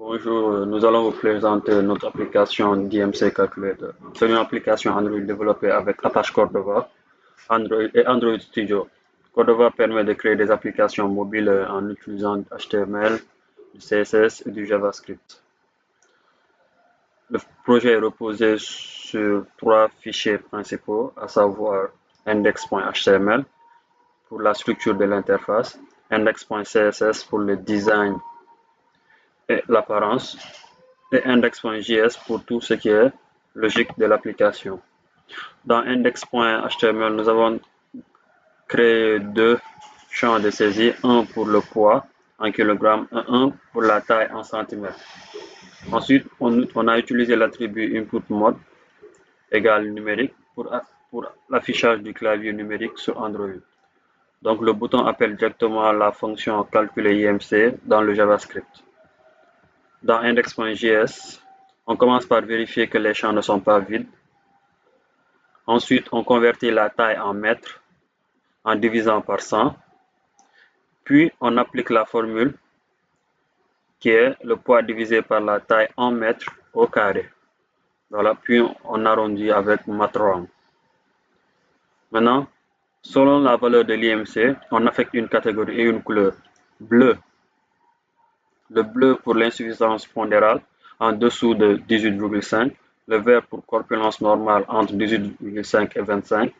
Bonjour, nous allons vous présenter notre application DMC Calculator. C'est une application Android développée avec Apache Cordova, Android et Android Studio. Cordova permet de créer des applications mobiles en utilisant du HTML, du CSS et du JavaScript. Le projet est reposé sur trois fichiers principaux, à savoir index.html pour la structure de l'interface, index.css pour le design et l'apparence, et index.js pour tout ce qui est logique de l'application. Dans index.html, nous avons créé deux champs de saisie, un pour le poids en kilogrammes et un pour la taille en centimètres. Ensuite, on a utilisé l'attribut input égale numérique pour l'affichage du clavier numérique sur Android. Donc le bouton appelle directement la fonction calculer IMC dans le JavaScript. Dans index.js, on commence par vérifier que les champs ne sont pas vides. Ensuite, on convertit la taille en mètres en divisant par 100. Puis, on applique la formule qui est le poids divisé par la taille en mètres au carré. Voilà, puis on arrondit avec matron. Maintenant, selon la valeur de l'IMC, on affecte une catégorie et une couleur. Bleu, le bleu pour l'insuffisance pondérale en dessous de 18,5, le vert pour corpulence normale entre 18,5 et 25,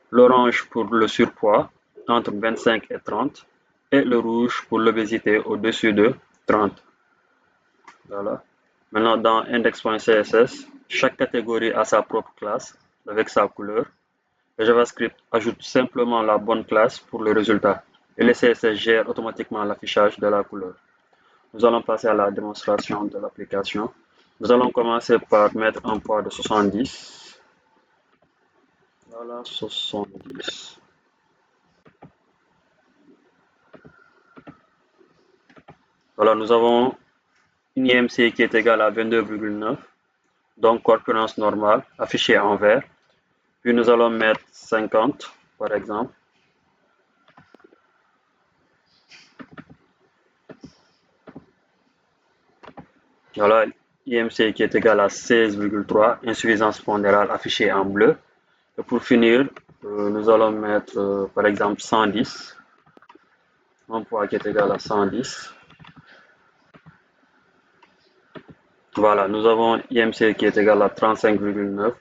l'orange pour le surpoids entre 25 et 30 et le rouge pour l'obésité au-dessus de 30. Voilà. Maintenant, dans index.css, chaque catégorie a sa propre classe avec sa couleur. Le JavaScript ajoute simplement la bonne classe pour le résultat et le CSS gère automatiquement l'affichage de la couleur. Nous allons passer à la démonstration de l'application. Nous allons commencer par mettre un poids de 70. Voilà, 70. Voilà, nous avons une IMC qui est égale à 22,9, donc corpulence normale, affichée en vert. Puis nous allons mettre 50, par exemple. Voilà, IMC qui est égal à 16,3, insuffisance pondérale affichée en bleu. Et pour finir, nous allons mettre par exemple 110, un poids qui est égal à 110. Voilà, nous avons IMC qui est égal à 35,9,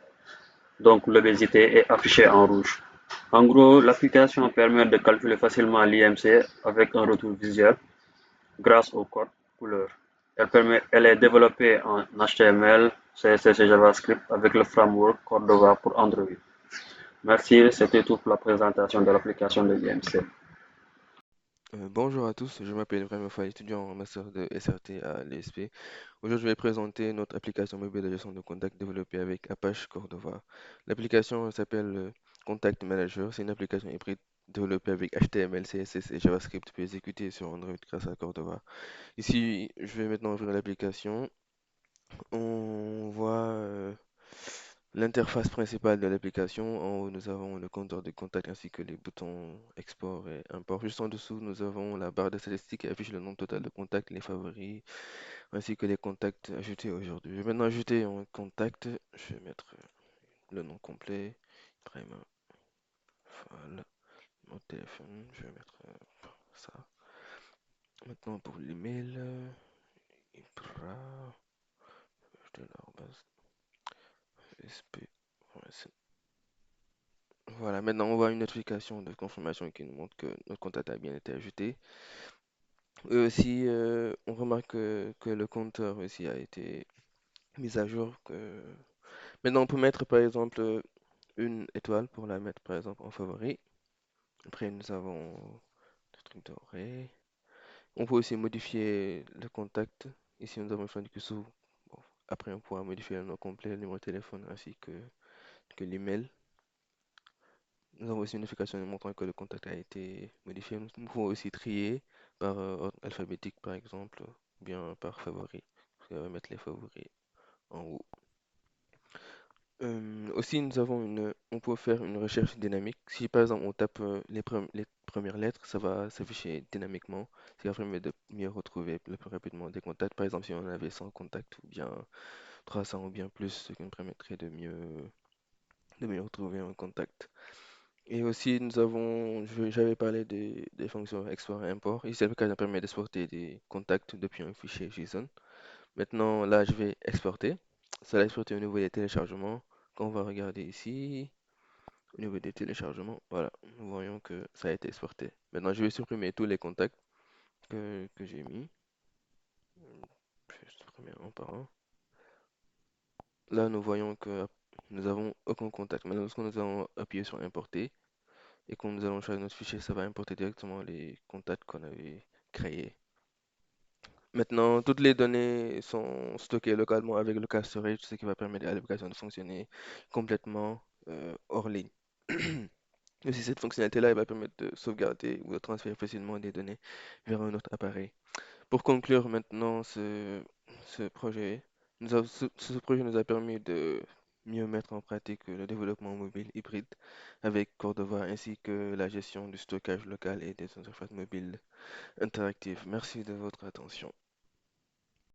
donc l'obésité est affichée en rouge. En gros, l'application permet de calculer facilement l'IMC avec un retour visuel grâce au code couleur. Elle est développée en HTML, CSS et JavaScript avec le framework Cordova pour Android. Merci, c'était tout pour la présentation de l'application de l'IMC. Bonjour à tous, je m'appelle Ibrahim Fall, étudiant en master de SRT à l'ESP. Aujourd'hui, je vais présenter notre application mobile de gestion de contact développée avec Apache Cordova. L'application s'appelle Contact Manager. C'est une application hybride développée avec HTML, CSS et JavaScript puis exécutée sur Android grâce à Cordova. Ici, je vais maintenant ouvrir l'application. On voit l'interface principale de l'application. En haut, nous avons le compteur de contact ainsi que les boutons export et import. Juste en dessous, nous avons la barre de statistiques qui affiche le nombre total de contacts, les favoris, ainsi que les contacts ajoutés aujourd'hui. Je vais maintenant ajouter un contact. Je vais mettre le nom complet. Ibrahima Fall, mon téléphone. Je vais mettre ça. Maintenant pour l'email. Ibra. Je SP. Voilà, maintenant on voit une notification de confirmation qui nous montre que notre contact a bien été ajouté. Aussi, on remarque que le compteur aussi a été mis à jour. Maintenant, on peut mettre par exemple une étoile pour la mettre par exemple en favori. Après, nous avons le truc doré. On peut aussi modifier le contact. Ici, nous avons choisi que sous. Bon, après, on pourra modifier le nom complet, le numéro de téléphone ainsi que l'email. Nous avons aussi une notification nous montrant que le contact a été modifié. Nous pouvons aussi trier par ordre alphabétique, par exemple, ou bien par favori. On va mettre les favoris en haut. Aussi, on peut faire une recherche dynamique. Si par exemple on tape les premières lettres, ça va s'afficher dynamiquement, ce qui va permettre de mieux retrouver le plus rapidement des contacts. Par exemple, si on avait 100 contacts ou bien 300 ou bien plus, ce qui nous permettrait de mieux retrouver un contact. Et aussi, j'avais parlé des fonctions export et import. Ici, le cas ça permet d'exporter des contacts depuis un fichier JSON. Maintenant, là, je vais exporter. Ça va exporter au niveau des téléchargements. Quand on va regarder ici, au niveau des téléchargements, voilà, nous voyons que ça a été exporté. Maintenant, je vais supprimer tous les contacts que j'ai mis. Je vais supprimer un par un. Là, nous voyons que nous avons aucun contact. Maintenant, lorsque nous allons appuyer sur importer et quand nous allons charger notre fichier, ça va importer directement les contacts qu'on avait créés. Maintenant, toutes les données sont stockées localement avec le cache storage, ce qui va permettre à l'application de fonctionner complètement hors ligne. Aussi, cette fonctionnalité-là, elle va permettre de sauvegarder ou de transférer facilement des données vers un autre appareil. Pour conclure maintenant ce projet, ce projet nous a permis de mieux mettre en pratique le développement mobile hybride avec Cordova ainsi que la gestion du stockage local et des interfaces mobiles interactives. Merci de votre attention.